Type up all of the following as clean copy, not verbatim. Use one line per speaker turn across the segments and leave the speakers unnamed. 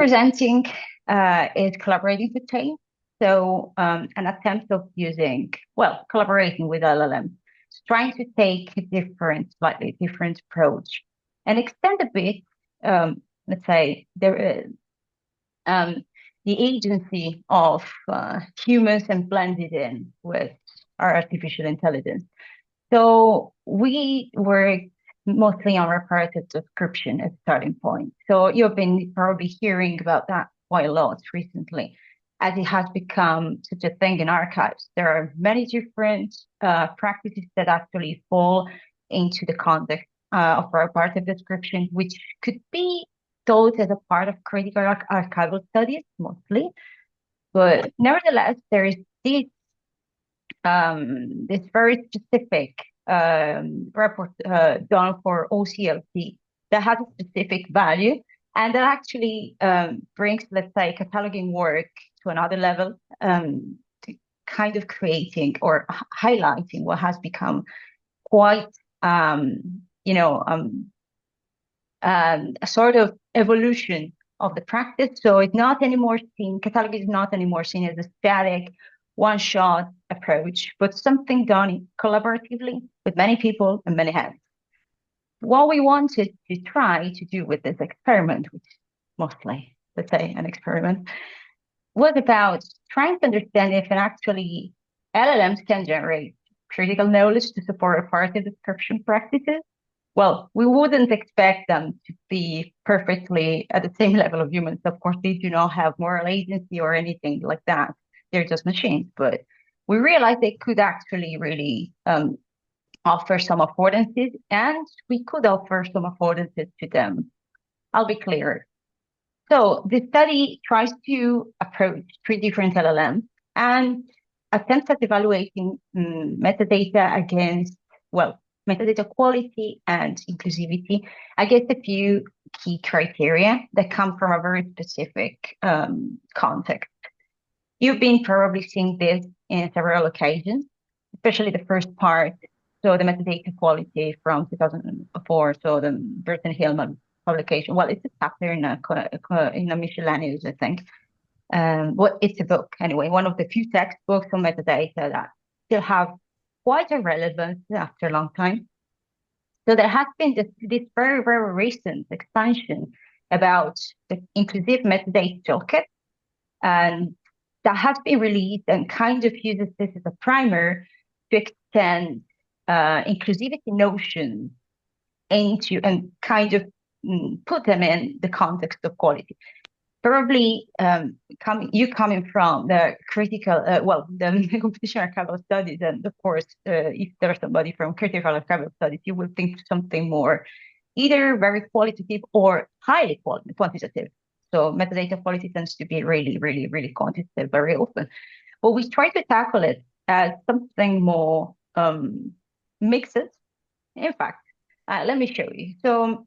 Presenting is collaborating with teams. So an attempt of using, well, collaborating with LLM, trying to take a different, slightly different approach and extend a bit, let's say, the agency of humans and blend it in with our artificial intelligence. So we work mostly on reparative description as starting point. So you've been probably hearing about that quite a lot recently, as it has become such a thing in archives. There are many different practices that actually fall into the context of reparative description, which could be thought as a part of critical archival studies mostly. But nevertheless, there is this very specific report done for OCLC that has a specific value and that actually brings, let's say, cataloging work to another level, to kind of creating or highlighting what has become quite, a sort of evolution of the practice. So it's not anymore seen, cataloging is not anymore seen as a static one-shot approach, but something done collaboratively with many people and many hands. What we wanted to try to do with this experiment, which is mostly, let's say, an experiment, was about trying to understand if actually LLMs can generate critical knowledge to support reparative description practices. Well, we wouldn't expect them to be perfectly at the same level of humans. Of course, they do not have moral agency or anything like that. They're just machines. But we realized they could actually really offer some affordances, and we could offer some affordances to them. I'll be clear. So the study tries to approach three different LLMs and attempts at evaluating metadata against, well, metadata quality and inclusivity against a few key criteria that come from a very specific context. You've been probably seeing this in several occasions, especially the first part. So the metadata quality from 2004, so the Burton Hillman publication. Well, it's a chapter in a miscellaneous, I think. Well, it's a book anyway, one of the few textbooks on metadata that still have quite a relevance after a long time. So there has been this very, very recent expansion about the inclusive metadata toolkit, and that has been released and kind of uses this as a primer to extend inclusivity notions into and kind of put them in the context of quality. Probably coming from the critical, the competition archival studies, and of course, if there's somebody from critical archival studies, you will think something more either very qualitative or highly quantitative. So metadata quality tends to be really, really, really quantitative very often. But we try to tackle it as something more mixed. In fact, let me show you. So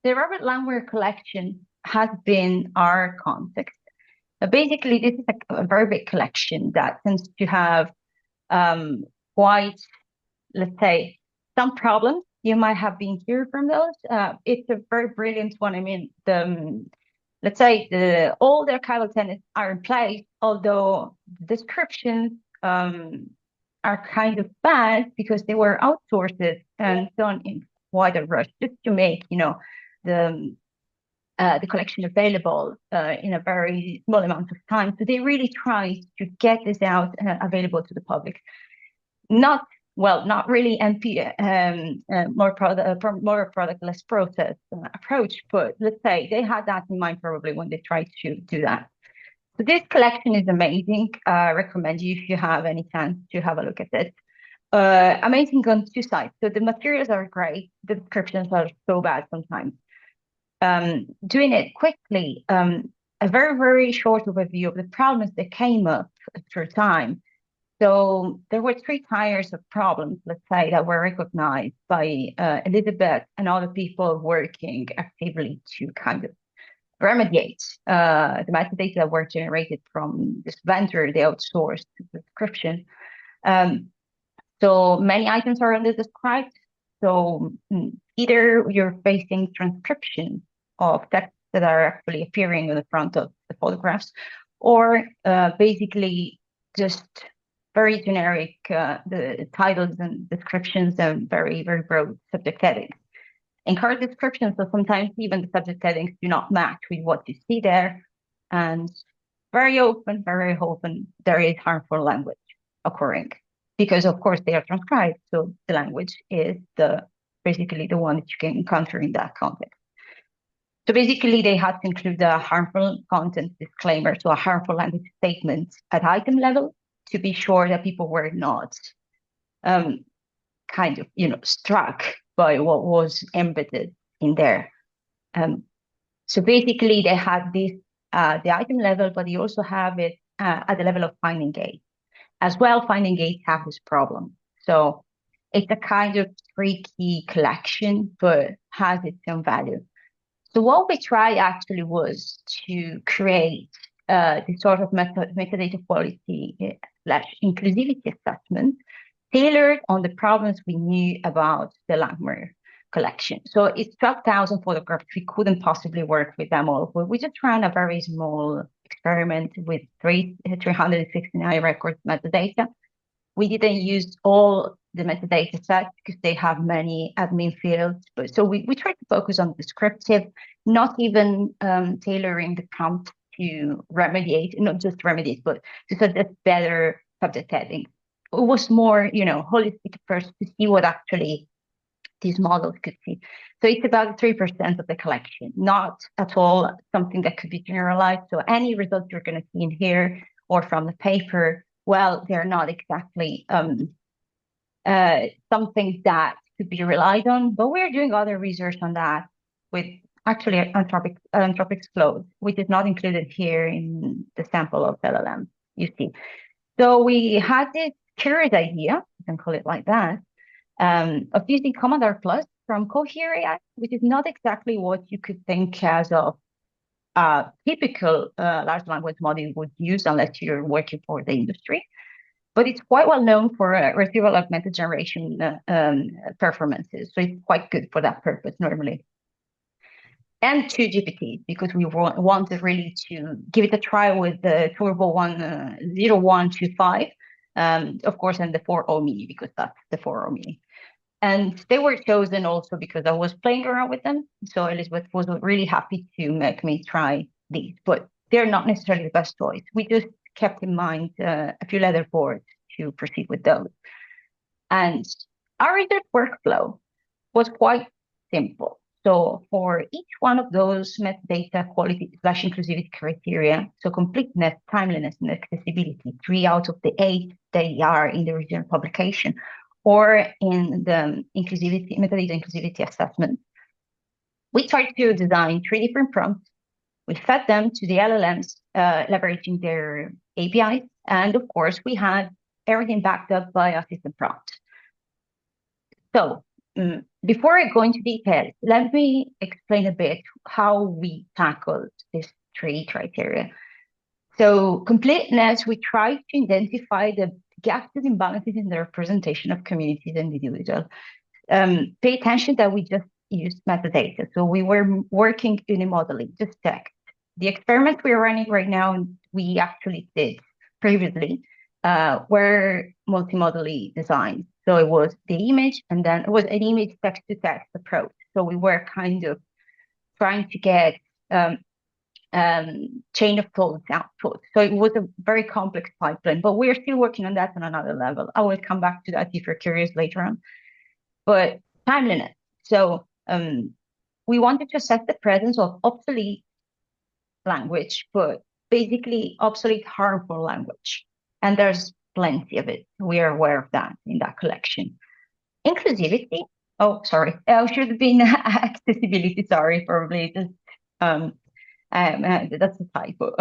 the Robert Langmuir collection has been our context. Basically, this is a very big collection that tends to have quite, let's say, some problems. You might have been hearing from those. It's a very brilliant one. I mean, let's say all the archival tenets are in place, although descriptions are kind of bad because they were outsourced and done in quite a rush just to make, the collection available in a very small amount of time. So they really tried to get this out available to the public. Not really MP, more product, less process approach, but let's say they had that in mind probably when they tried to do that. So this collection is amazing. I recommend you if you have any chance to have a look at it. Amazing on two sides. So the materials are great. The descriptions are so bad sometimes. Doing it quickly, a very, very short overview of the problems that came up through time. So there were three tiers of problems, let's say, that were recognized by Elizabeth and other people working actively to kind of remediate the metadata that were generated from this vendor, they outsourced the description. So many items are underdescribed. So either you're facing transcription of text that are actually appearing on the front of the photographs, or basically just very generic the titles and descriptions and very, very broad subject headings. In card descriptions, so sometimes even the subject headings do not match with what you see there. And very often, there is harmful language occurring because, of course, they are transcribed. So the language is basically the one that you can encounter in that context. So basically, they had to include a harmful content disclaimer, so a harmful language statement at item level to be sure that people were not kind of, struck by what was embedded in there. So basically, they had this the item level, but you also have it at the level of finding aids. As well, finding aids have this problem. So it's a kind of tricky collection, but has its own value. So what we tried actually was to create this sort of metadata quality / inclusivity assessment tailored on the problems we knew about the Langmuir collection. So it's 12,000 photographs. We couldn't possibly work with them all, but we just ran a very small experiment with 369 records metadata. We didn't use all the metadata sets because they have many admin fields. But so we tried to focus on descriptive, not even tailoring the prompt to remediate, not just remediate, but to suggest better subject heading. It was more, holistic first to see what actually these models could see. So it's about 3% of the collection, not at all something that could be generalized. So any results you're going to see in here or from the paper, well, they're not exactly something that could be relied on, but we're doing other research on that with actually Anthropic's flows, which is not included here in the sample of LLM you see. So we had this curious idea, you can call it like that, of using Commodore Plus from Cohere AI, which is not exactly what you could think as of a typical large language model would use unless you're working for the industry. But it's quite well known for retrieval augmented generation performances. So it's quite good for that purpose normally. And two GPTs, because we wanted really to give it a try with the Turbo 0125, of course, and the 4.0 mini, because that's the 4.0 mini. And they were chosen also because I was playing around with them. So Elizabeth was really happy to make me try these, but they're not necessarily the best choice. We just kept in mind a few leaderboards to proceed with those. And our research workflow was quite simple. So for each one of those metadata quality / inclusivity criteria, so completeness, timeliness, and accessibility, 3 out of the 8 they are in the original publication, or in the metadata inclusivity assessment, we tried to design 3 different prompts. We fed them to the LLMs, leveraging their APIs. And of course, we had everything backed up by a system prompt. So before I go into details, let me explain a bit how we tackled these 3 criteria. So completeness, we tried to identify the gaps and imbalances in the representation of communities and individuals. Pay attention that we just used metadata. So we were working unimodelly, just text. The experiments we're running right now, we actually did previously, were multimodally designed. So it was the image, and then it was an image text-to-text approach. So we were kind of trying to get chain of thoughts output. So it was a very complex pipeline, but we're still working on that on another level. I will come back to that if you're curious later on. But timeliness. So we wanted to assess the presence of obsolete language, but basically obsolete harmful language. And there's plenty of it. We are aware of that in that collection. Inclusivity. Oh, sorry. I should have been accessibility. Sorry, probably just that's a typo.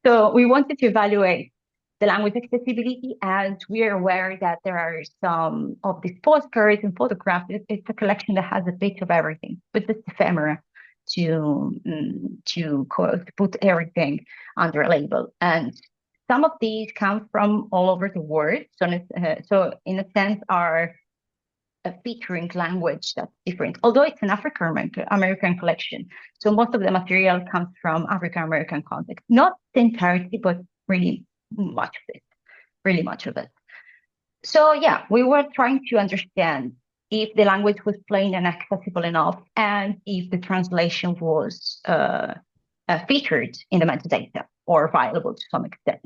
So we wanted to evaluate the language accessibility, as we are aware that there are some of these postcards and photographs. It's a collection that has a bit of everything, but just ephemera to put everything under a label. And some of these come from all over the world. So in a sense, are featuring language that's different, although it's an African American collection. So most of the material comes from African American context, not the entirety, but really much of it, really much of it. So yeah, we were trying to understand if the language was plain and accessible enough, and if the translation was featured in the metadata or viable to some extent.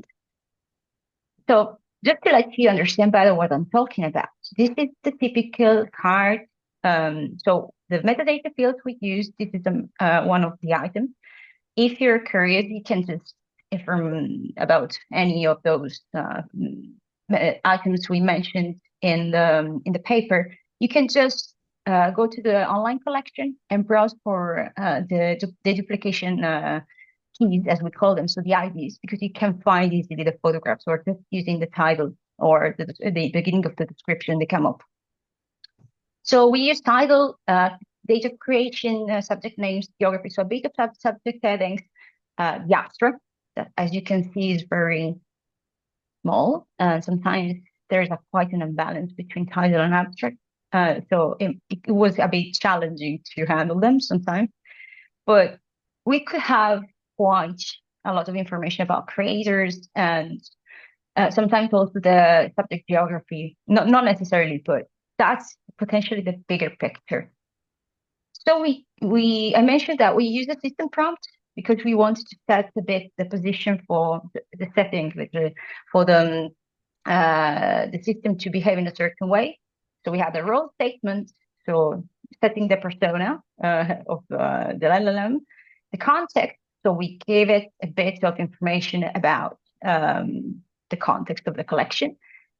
So just to let you understand better what I'm talking about, this is the typical card. So the metadata fields we use, this is one of the items. If you're curious, you can just inform about any of those items we mentioned in the paper. You can just go to the online collection and browse for the duplication keys, as we call them, so the IDs, because you can find easily the photographs, or just using the title or the beginning of the description, they come up. So we use title, date of creation, subject names, geography, so a bit of subject headings, the abstract, that, as you can see, is very small, and sometimes there's quite an imbalance between title and abstract. So it was a bit challenging to handle them sometimes, but we could have quite a lot of information about creators, and sometimes also the subject geography, not necessarily, but that's potentially the bigger picture. So I mentioned that we use a system prompt because we wanted to set a bit the position for the setting for the system to behave in a certain way. So we had the role statement, so setting the persona of the LLM, the context. So we gave it a bit of information about the context of the collection,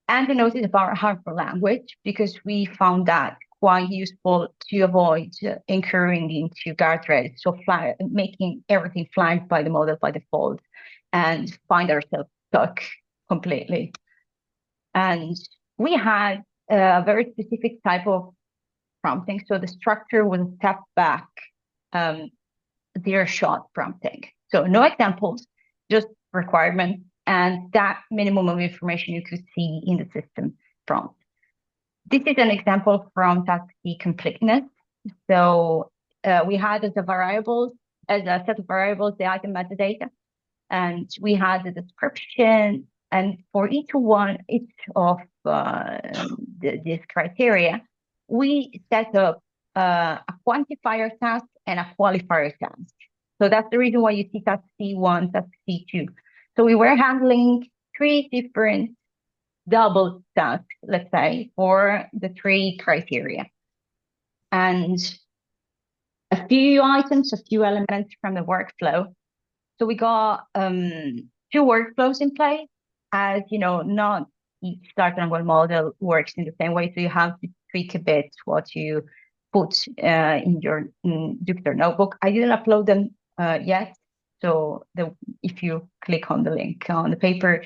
and the notice about harmful language, because we found that quite useful to avoid incurring into guardrails, so making everything flagged by the model by default, and find ourselves stuck completely. And we had a very specific type of prompting. So the structure was a step back, zero-shot prompting. So no examples, just requirements, and that minimum of information you could see in the system prompt. This is an example from task C completeness. So we had as a set of variables, the item metadata, and we had the description. And for each of this criteria, we set up a quantifier task and a qualifier task. So that's the reason why you see task C1, task C2. So we were handling 3 different double tasks, let's say, for the 3 criteria. And a few items, a few elements from the workflow. So we got 2 workflows in place. As you know, not each large language model works in the same way, so you have to tweak a bit what you put in your Jupyter notebook. I didn't upload them yet, so if you click on the link on the paper,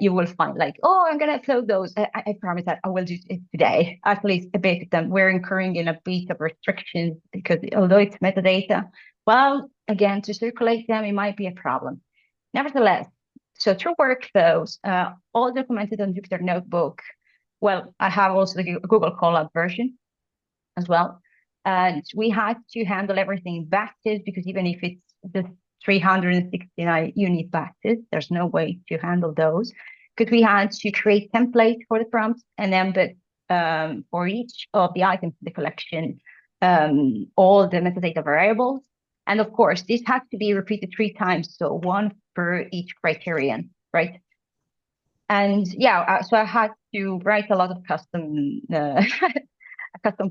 you will find like, oh, I'm gonna upload those. I promise that I will do it today. At least a bit of them. We're incurring in a bit of restrictions because although it's metadata, well, again, to circulate them, it might be a problem. Nevertheless, so through workflows, all documented on Jupyter Notebook. Well, I have also the Google Colab version as well. And we had to handle everything in batches, because even if it's just 369 unit batches, there's no way to handle those, because we had to create templates for the prompts and embed for each of the items in the collection, all the metadata variables. And of course, this has to be repeated 3 times, so 1 per each criterion, right? And yeah, so I had to write a lot of custom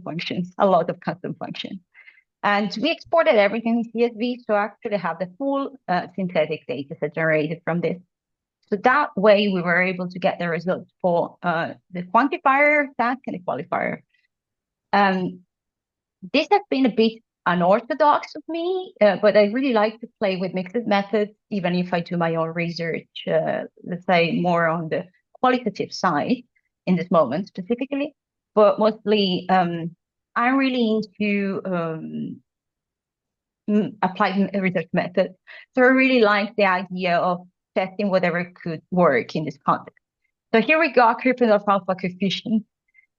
functions, a lot of custom functions. And we exported everything in CSV, so I actually have the full synthetic data set generated from this. So that way we were able to get the results for the quantifier task and the qualifier. This has been a bit unorthodox of me, but I really like to play with mixed methods, even if I do my own research, let's say more on the qualitative side in this moment specifically, but mostly I'm really into applied research methods. So I really like the idea of testing whatever could work in this context. So here we got Kirpendorf alpha coefficient.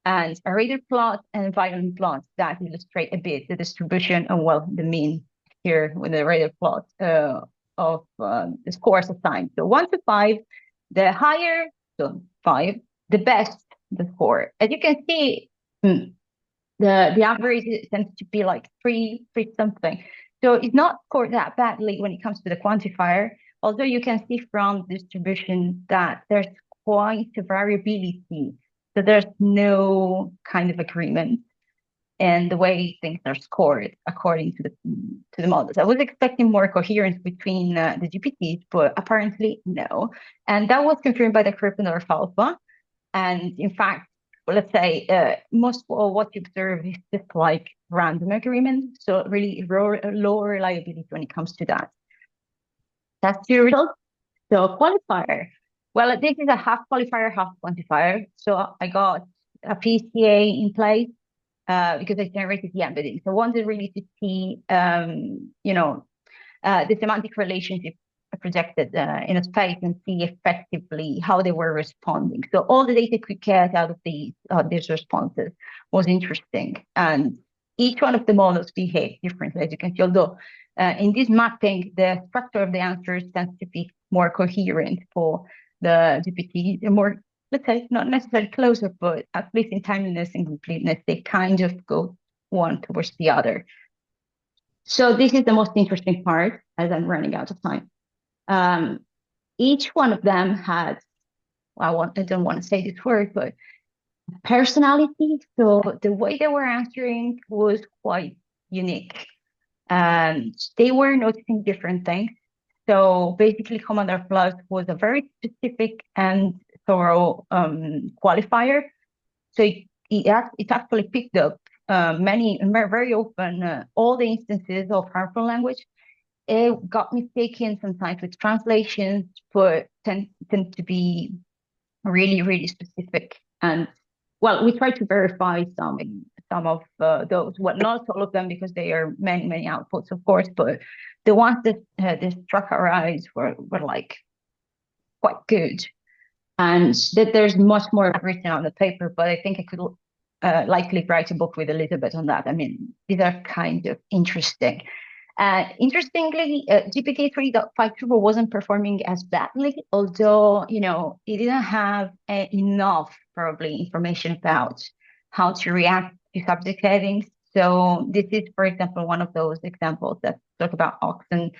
and a radar plot and a violin plot that illustrate a bit the distribution and, well, the mean here with the radar plot of the scores assigned. So 1 to 5, the higher, so 5, the best, the score. As you can see, the average tends to be like three something. So it's not scored that badly when it comes to the quantifier, although you can see from distribution that there's quite a variability. So there's no kind of agreement in the way things are scored according to the models. I was expecting more coherence between the GPTs, but apparently no. And that was confirmed by the Krippendorf alpha. And in fact, let's say most of what you observe is just like random agreement. So really low reliability when it comes to that. That's the result. So qualifier. Well, this is a half qualifier, half quantifier. So I got a PCA in place because I generated the embedding. So I wanted really to see, the semantic relationship projected in a space and see effectively how they were responding. So all the data we get out of these responses was interesting. And each one of the models behaved differently, as you can see, although in this mapping, the structure of the answers tends to be more coherent for the GPT, more, let's say, not necessarily closer, but at least in timeliness and completeness, they kind of go one towards the other. So this is the most interesting part as I'm running out of time. Each one of them had, I don't want to say this word, but personality. So the way they were answering was quite unique. And they were noticing different things. So basically, Commander Plus was a very specific and thorough qualifier. So it actually picked up very often all the instances of harmful language. It got mistaken sometimes with translations, but tend to be really, really specific. And well, we try to verify some of those. Well, not all of them because they are many, many outputs, of course, but the ones that struck our eyes were like quite good. And that there's much more written on the paper, but I think I could likely write a book with a little bit on that. I mean, these are kind of interesting. Interestingly, GPT 3.5 Turbo wasn't performing as badly, although, it didn't have enough, probably, information about how to react to subject headings. So this is, for example, one of those examples that talk about oxen,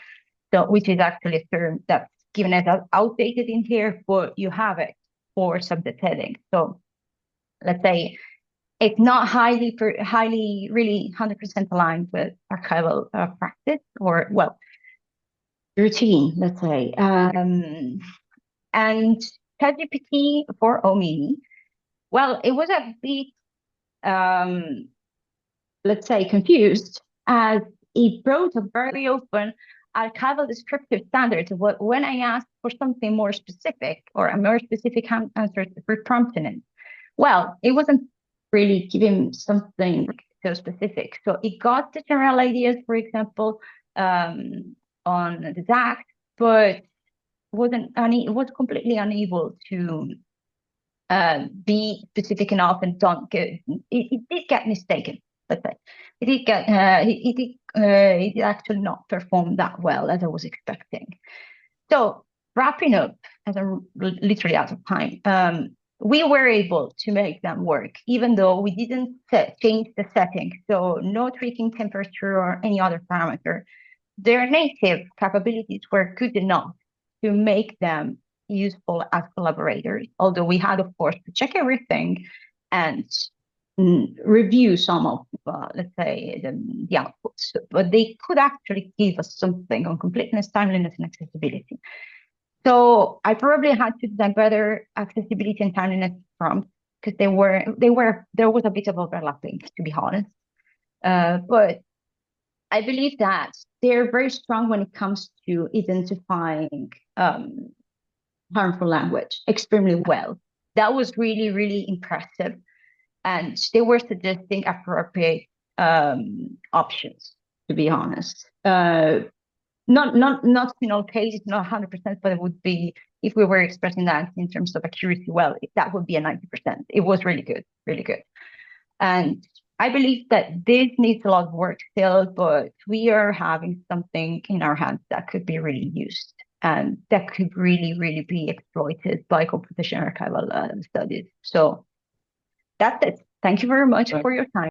so which is actually a term that's given as outdated in here, but you have it for subject heading. So let's say it's not highly, really 100% aligned with archival practice or, well, routine, let's say. And ChatGPT 4o Mini, well, it was a bit, let's say, confused as it brought a very open archival descriptive standard. When I asked for something more specific or a more specific answer for prompting it, well, it wasn't really giving something so specific. So it got the general ideas, for example, on the DAX, but it was completely unable to be specific enough and don't get it did get mistaken. Let's say it did get it did actually not perform that well as I was expecting. So wrapping up, as I'm literally out of time, we were able to make them work, even though we didn't change the setting. So no tweaking temperature or any other parameter. Their native capabilities were good enough to make them useful as collaborators, although we had, of course, to check everything and review some of, let's say, the outputs. But they could actually give us something on completeness, timeliness, and accessibility. So I probably had to design better accessibility and timeliness prompts because there was a bit of overlapping, to be honest. But I believe that they're very strong when it comes to identifying harmful language extremely well. That was really, really impressive. And they were suggesting appropriate options, to be honest. Not in all cases, not 100%, but it would be, if we were expressing that in terms of accuracy, well, that would be a 90%. It was really good, really good. And I believe that this needs a lot of work still, but we are having something in our hands that could be really used and that could really, really be exploited by composition archival studies. So that's it. Thank you very much for your time.